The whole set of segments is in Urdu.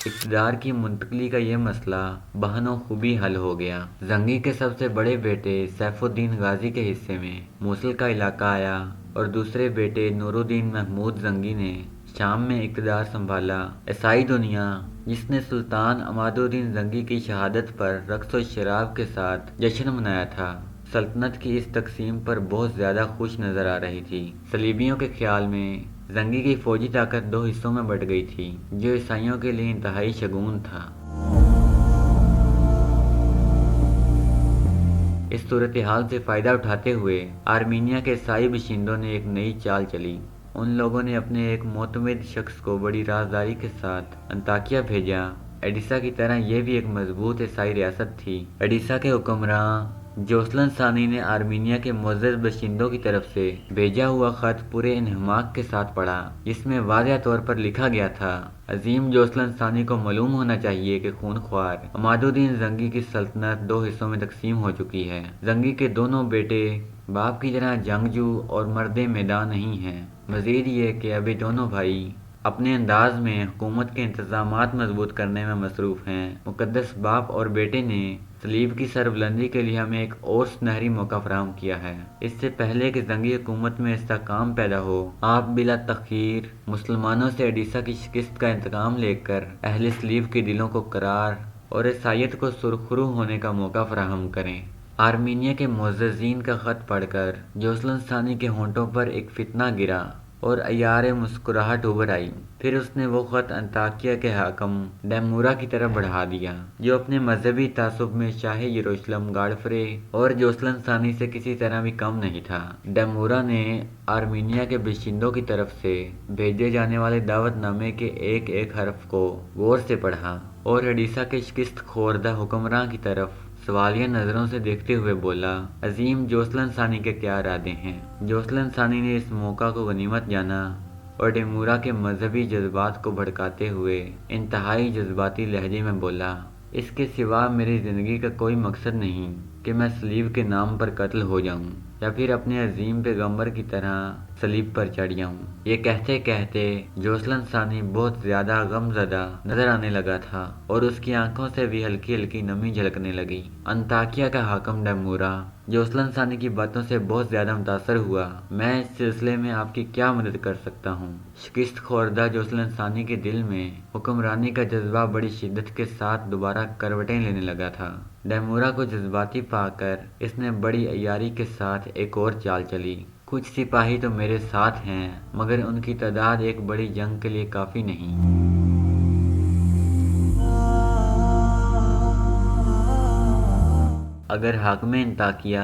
اقتدار کی منتقلی کا یہ مسئلہ بہنوں خوبی حل ہو گیا۔ زنگی کے سب سے بڑے بیٹے سیف الدین غازی کے حصے میں موصل کا علاقہ آیا اور دوسرے بیٹے نور الدین محمود زنگی نے شام میں اقتدار سنبھالا۔ عیسائی دنیا، جس نے سلطان عماد الدین زنگی کی شہادت پر رقص و شراب کے ساتھ جشن منایا تھا، سلطنت کی اس تقسیم پر بہت زیادہ خوش نظر آ رہی تھی۔ صلیبیوں کے خیال میں زنگی کی فوجی طاقت دو حصوں میں بٹ گئی تھی، جو عیسائیوں کے لیے انتہائی شگون تھا۔ اس صورتحال سے فائدہ اٹھاتے ہوئے آرمینیا کے عیسائی باشندوں نے ایک نئی چال چلی۔ ان لوگوں نے اپنے ایک معتمد شخص کو بڑی رازداری کے ساتھ انطاکیہ بھیجا۔ ایڈیسا کی طرح یہ بھی ایک مضبوط عیسائی ریاست تھی۔ ایڈیسا کے حکمراں جوسلن ثانی نے آرمینیا کے معزز باشندوں کی طرف سے بھیجا ہوا خط پورے انہماک کے ساتھ پڑھا، جس میں واضح طور پر لکھا گیا تھا: عظیم جوسلن ثانی کو معلوم ہونا چاہیے کہ خون خوار عماد الدین زنگی کی سلطنت دو حصوں میں تقسیم ہو چکی ہے۔ زنگی کے دونوں بیٹے باپ کی طرح جنگجو اور مرد میدان نہیں ہیں۔ مزید یہ کہ ابھی دونوں بھائی اپنے انداز میں حکومت کے انتظامات مضبوط کرنے میں مصروف ہیں۔ مقدس باپ اور بیٹے نے صلیب کی سربلندی کے لیے ہمیں ایک اور سنہری موقع فراہم کیا ہے۔ اس سے پہلے کہ زنگی حکومت میں استحکام پیدا ہو، آپ بلا تاخیر مسلمانوں سے ایڈیسا کی شکست کا انتقام لے کر اہل صلیب کے دلوں کو قرار اور عیسائیت کو سرخرو ہونے کا موقع فراہم کریں۔ آرمینیا کے معززین کا خط پڑھ کر جوسلن ثانی کے ہونٹوں پر ایک فتنہ گرا اور عیار مسکراہٹ ابھر آئی۔ پھر اس نے وہ خط انطاکیہ کے حاکم ڈیمورا کی طرف بڑھا دیا، جو اپنے مذہبی تعصب میں شاہ یروشلم گاڈفرے اور جوسلن ثانی سے کسی طرح بھی کم نہیں تھا۔ ڈیمورا نے آرمینیا کے باشندوں کی طرف سے بھیجے جانے والے دعوت نامے کے ایک ایک حرف کو غور سے پڑھا اور ایڈیسا کے شکست خوردہ حکمراں کی طرف سوالیہ نظروں سے دیکھتے ہوئے بولا: عظیم جوسلن ثانی کے کیا ارادے ہیں؟ جوسلن ثانی نے اس موقع کو غنیمت جانا اور ڈیمورا کے مذہبی جذبات کو بھڑکاتے ہوئے انتہائی جذباتی لہجے میں بولا: اس کے سوا میری زندگی کا کوئی مقصد نہیں کہ میں صلیب کے نام پر قتل ہو جاؤں یا پھر اپنے عظیم پیغمبر کی طرح صلیب پر چڑھ جاؤں۔ یہ کہتے کہتے جوسلن ثانی بہت زیادہ غم زدہ نظر آنے لگا تھا اور اس کی آنکھوں سے بھی ہلکی ہلکی نمی جھلکنے لگی۔ انطاکیہ کا حاکم ڈیمورا جوسلن ثانی کی باتوں سے بہت زیادہ متاثر ہوا۔ میں اس سلسلے میں آپ کی کیا مدد کر سکتا ہوں؟ شکست خوردہ جوسلن ثانی کے دل میں حکمرانی کا جذبہ بڑی شدت کے ساتھ دوبارہ کروٹیں لینے لگا تھا۔ ڈیمورا کو جذباتی پا کر اس نے بڑی عیاری کے ساتھ ایک اور چال چلی: کچھ سپاہی تو میرے ساتھ ہیں، مگر ان کی تعداد ایک بڑی جنگ کے لیے کافی نہیں۔ اگر حاکم انطاکیہ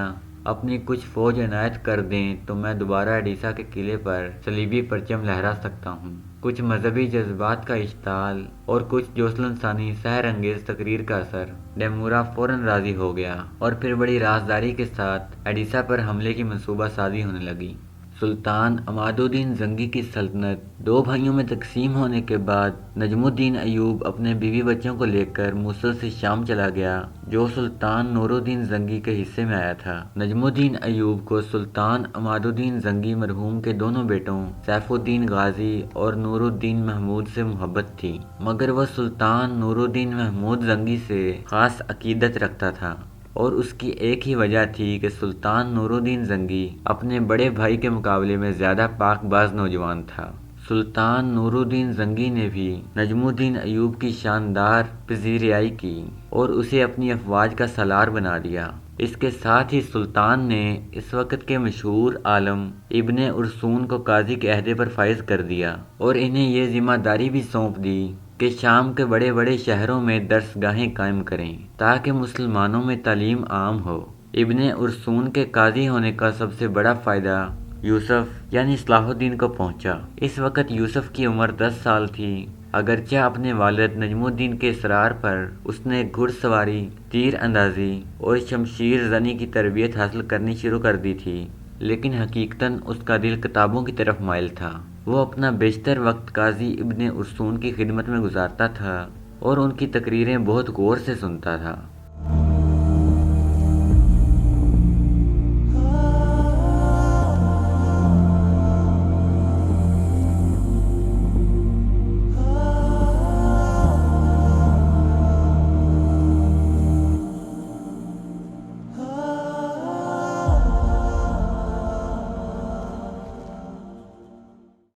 اپنی کچھ فوج عنایت کر دیں تو میں دوبارہ ایڈیسا کے قلعے پر صلیبی پرچم لہرا سکتا ہوں۔ کچھ مذہبی جذبات کا اشتعال اور کچھ جوسلن ثانی سحر انگیز تقریر کا اثر۔ ڈیمورا فوراً راضی ہو گیا اور پھر بڑی رازداری کے ساتھ ایڈیسا پر حملے کی منصوبہ سازی ہونے لگی۔ سلطان عماد الدین زنگی کی سلطنت دو بھائیوں میں تقسیم ہونے کے بعد نجم الدین ایوب اپنے بیوی بچوں کو لے کر موصل سے شام چلا گیا، جو سلطان نور الدین زنگی کے حصے میں آیا تھا۔ نجم الدین ایوب کو سلطان عماد الدین زنگی مرحوم کے دونوں بیٹوں سیف الدین غازی اور نور الدین محمود سے محبت تھی، مگر وہ سلطان نور الدین محمود زنگی سے خاص عقیدت رکھتا تھا اور اس کی ایک ہی وجہ تھی کہ سلطان نور الدین زنگی اپنے بڑے بھائی کے مقابلے میں زیادہ پاک باز نوجوان تھا۔ سلطان نور الدین زنگی نے بھی نجم الدین ایوب کی شاندار پذیرائی کی اور اسے اپنی افواج کا سالار بنا دیا۔ اس کے ساتھ ہی سلطان نے اس وقت کے مشہور عالم ابن ارسطون کو قاضی کے عہدے پر فائز کر دیا اور انہیں یہ ذمہ داری بھی سونپ دی کہ شام کے بڑے بڑے شہروں میں درس گاہیں قائم کریں تاکہ مسلمانوں میں تعلیم عام ہو۔ ابن ارسطون کے قاضی ہونے کا سب سے بڑا فائدہ یوسف یعنی صلاح الدین کو پہنچا۔ اس وقت یوسف کی عمر 10 سال تھی۔ اگرچہ اپنے والد نجم الدین کے اصرار پر اس نے گھڑ سواری، تیر اندازی اور شمشیر زنی کی تربیت حاصل کرنی شروع کر دی تھی، لیکن حقیقتاً اس کا دل کتابوں کی طرف مائل تھا۔ وہ اپنا بیشتر وقت قاضی ابن ارسطون کی خدمت میں گزارتا تھا اور ان کی تقریریں بہت غور سے سنتا تھا۔